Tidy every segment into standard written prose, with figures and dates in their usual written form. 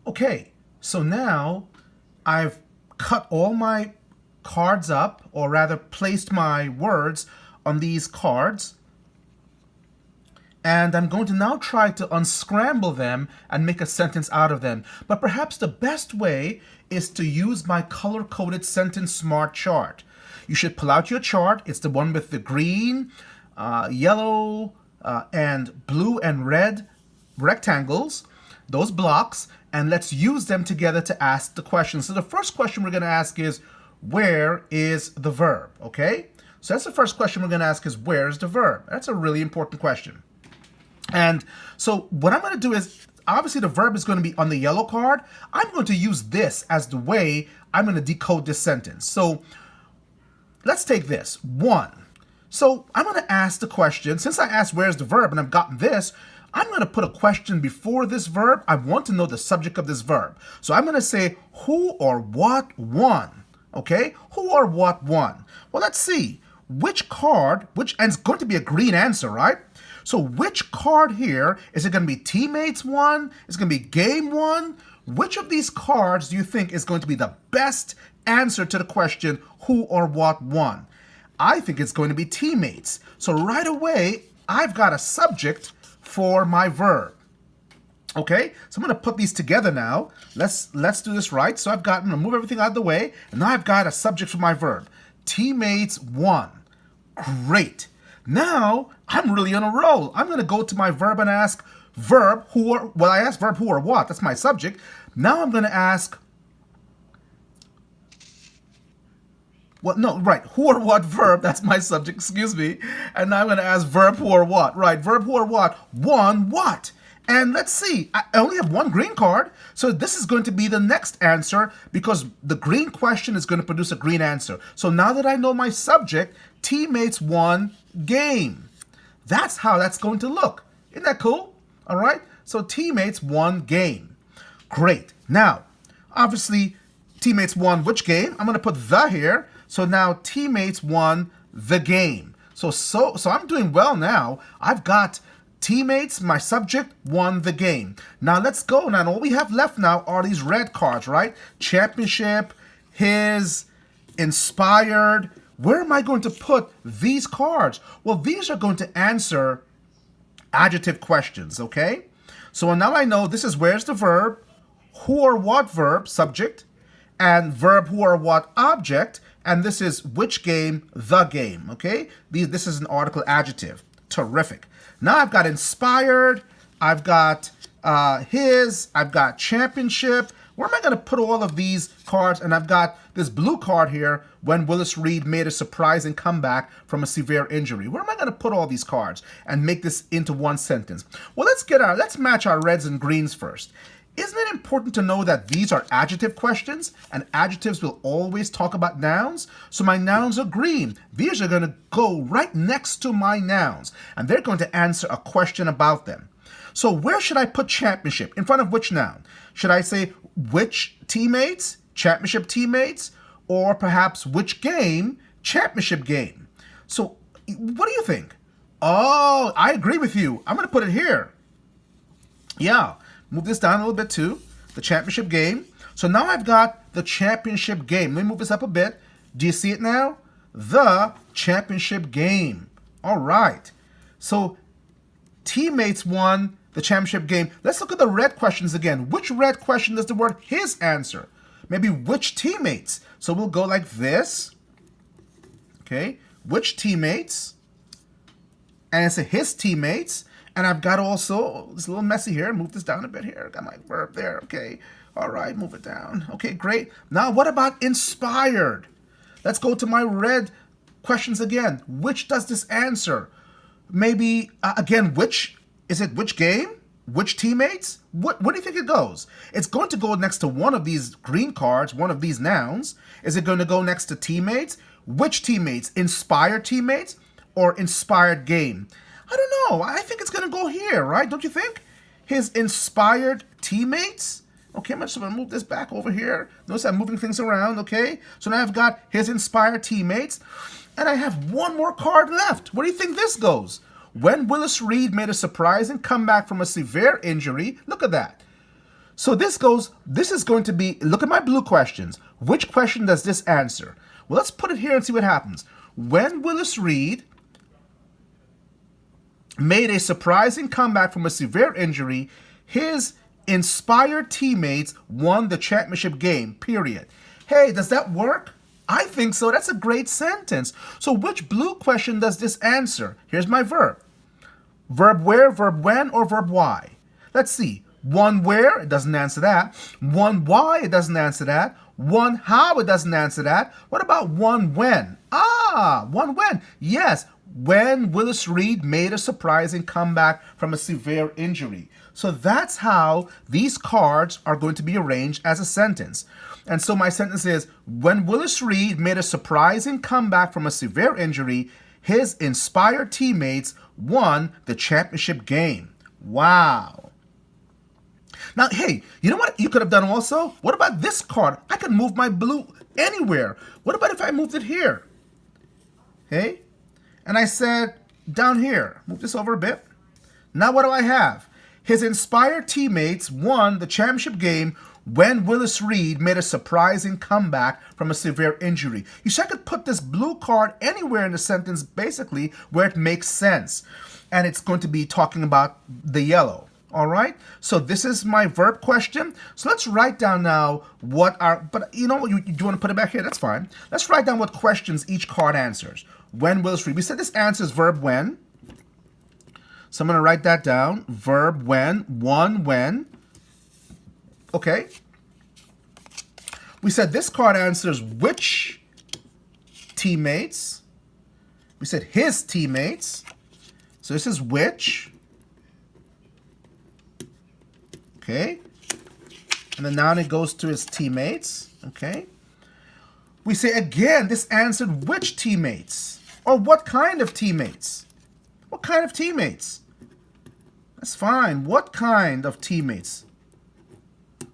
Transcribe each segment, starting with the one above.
Okay, so now I've cut all my cards up, or rather placed my words on these cards, and I'm going to now try to unscramble them and make a sentence out of them. But perhaps the best way is to use my color-coded sentence smart chart. You should pull out your chart. It's the one with the green, yellow, and blue and red rectangles, those blocks, and let's use them together to ask the question. So the first question we're going to ask is, where is the verb? Okay? So that's the first question we're going to ask is, where is the verb? That's a really important question. And so what I'm going to do is, obviously the verb is going to be on the yellow card. I'm going to use this as the way I'm going to decode this sentence. So let's take this, one. So I'm going to ask the question, since I asked where's the verb and I've gotten this, I'm going to put a question before this verb. I want to know the subject of this verb. So I'm going to say who or what won. Okay, who or what won? Well, let's see. Which card, and it's going to be a green answer, right? So which card here, is it going to be teammates won? Is it going to be game won? Which of these cards do you think is going to be the best answer to the question, who or what won? I think it's going to be teammates. So right away, I've got a subject for my verb. Okay, so I'm going to put these together now. Let's do this right. So I'm going to move everything out of the way, and now I've got a subject for my verb. Teammates won. Great. Now I'm really on a roll. I'm going to go to my verb and ask verb who or, well, I asked verb who or what. That's my subject. Now I'm going to ask, well, no, right, who or what verb, that's my subject, excuse me. And now I'm going to ask verb who or what, right, verb who or what, won what? And let's see, I only have one green card, so this is going to be the next answer because the green question is going to produce a green answer. So now that I know my subject, teammates won game. That's how that's going to look. Isn't that cool? All right, so teammates won game. Great. Now, obviously, teammates won which game? I'm going to put the here. So now teammates won the game. So I'm doing well now. I've got teammates, my subject, won the game. Now let's go. Now all we have left now are these red cards, right? Championship, his, inspired. Where am I going to put these cards? Well, these are going to answer adjective questions, okay? So now I know this is where's the verb, who or what verb, subject, and verb who or what object, and this is which game, the game, okay? This is an article adjective. Terrific. Now I've got inspired, I've got his, I've got championship. Where am I going to put all of these cards? And I've got this blue card here, when Willis Reed made a surprising comeback from a severe injury. Where am I going to put all these cards and make this into one sentence? Well, let's match our reds and greens first. Isn't it important to know that these are adjective questions, and adjectives will always talk about nouns? So my nouns are green. These are going to go right next to my nouns, and they're going to answer a question about them. So where should I put championship? In front of which noun? Should I say which teammates, championship teammates, or perhaps which game, championship game? So what do you think? Oh, I agree with you. I'm going to put it here. Yeah. Move this down a little bit too, the championship game. So now I've got the championship game. Let me move this up a bit. Do you see it now? The championship game. All right. So teammates won the championship game. Let's look at the red questions again. Which red question does the word his answer? Maybe which teammates? So we'll go like this. Okay. Which teammates? And it's a his teammates. And I've got also, it's a little messy here. Move this down a bit here. Got my verb there. Okay. All right. Move it down. Okay, great. Now, what about inspired? Let's go to my red questions again. Which does this answer? Maybe, again, which? Is it which game? Which teammates? What do you think it goes? It's going to go next to one of these green cards, one of these nouns. Is it going to go next to teammates? Which teammates? Inspired teammates or inspired game? I don't know. I think it's going to go here, right? Don't you think? His inspired teammates. Okay, I'm just going to move this back over here. Notice I'm moving things around, okay? So now I've got his inspired teammates. And I have one more card left. Where do you think this goes? When Willis Reed made a surprising comeback from a severe injury. Look at that. So this is going to be, look at my blue questions. Which question does this answer? Well, let's put it here and see what happens. When Willis Reed made a surprising comeback from a severe injury, his inspired teammates won the championship game, period. Hey, does that work? I think so. That's a great sentence. So which blue question does this answer? Here's my verb. Verb where, verb when, or verb why? Let's see. One where, it doesn't answer that. One why, it doesn't answer that. One how, it doesn't answer that. What about one when? One when. Yes, when Willis Reed made a surprising comeback from a severe injury. So that's how these cards are going to be arranged as a sentence. And so my sentence is, when Willis Reed made a surprising comeback from a severe injury, his inspired teammates won the championship game. Wow. Now, hey, you know what you could have done also? What about this card? I could move my blue anywhere. What about if I moved it here? Okay? And I said, down here, move this over a bit. Now what do I have? His inspired teammates won the championship game when Willis Reed made a surprising comeback from a severe injury. You see, I could put this blue card anywhere in the sentence, basically, where it makes sense. And it's going to be talking about the yellow. All right? So this is my verb question. So let's write down now what are, but you know what, you want to put it back here? That's fine. Let's write down what questions each card answers. When Willis Reed. We said this answers verb when. So I'm going to write that down. Verb when. One when. Okay. We said this card answers which teammates. We said his teammates. So this is which. Okay. And then now it goes to his teammates. Okay. We say again, this answered which teammates? Or what kind of teammates? What kind of teammates? That's fine. What kind of teammates?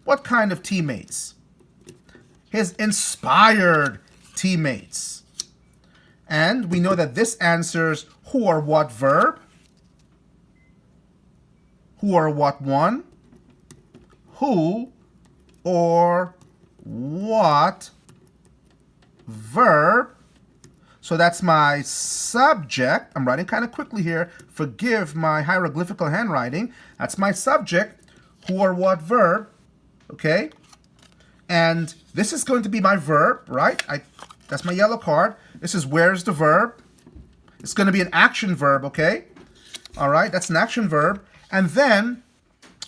What kind of teammates? His inspired teammates. And we know that this answers who or what verb? Who or what one? Who or what verb? So that's my subject. I'm writing kind of quickly here. Forgive my hieroglyphical handwriting. That's my subject. Who or what verb? Okay. And this is going to be my verb, right? That's my yellow card. This is where's the verb. It's going to be an action verb, okay? All right, that's an action verb. And then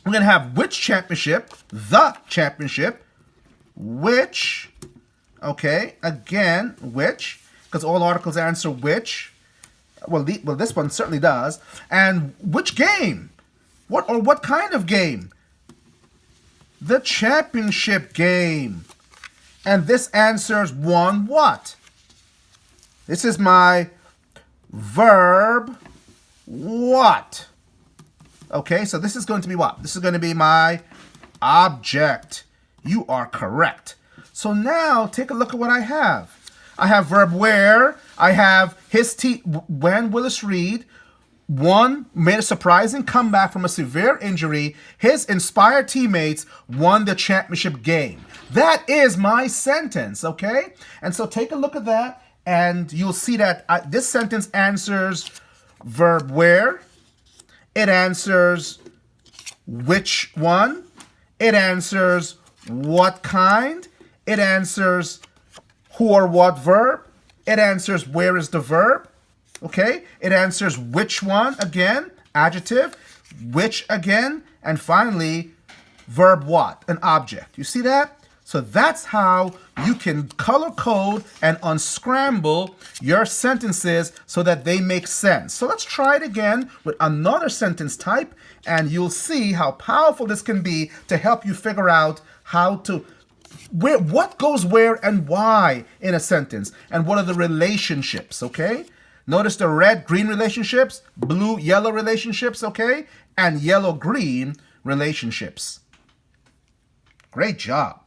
we're going to have which championship, the championship, which, okay, again, which, because all articles answer which. Well, this one certainly does. And which game? What kind of game? The championship game. And this answers won what? This is my verb what? Okay, so this is going to be what? This is going to be my object. You are correct. So now take a look at what I have. I have verb where. I have when Willis Reed made a surprising comeback from a severe injury. His inspired teammates won the championship game. That is my sentence, okay? And so take a look at that, and you'll see that this sentence answers verb where. It answers which one. It answers what kind. It answers who or what verb. It answers where is the verb. Okay? It answers which one again, adjective, which again, and finally, verb what, an object. You see that? So that's how you can color code and unscramble your sentences so that they make sense. So let's try it again with another sentence type, and you'll see how powerful this can be to help you figure out what goes where and why in a sentence, and what are the relationships, okay? Notice the red-green relationships, blue-yellow relationships, okay? And yellow-green relationships. Great job.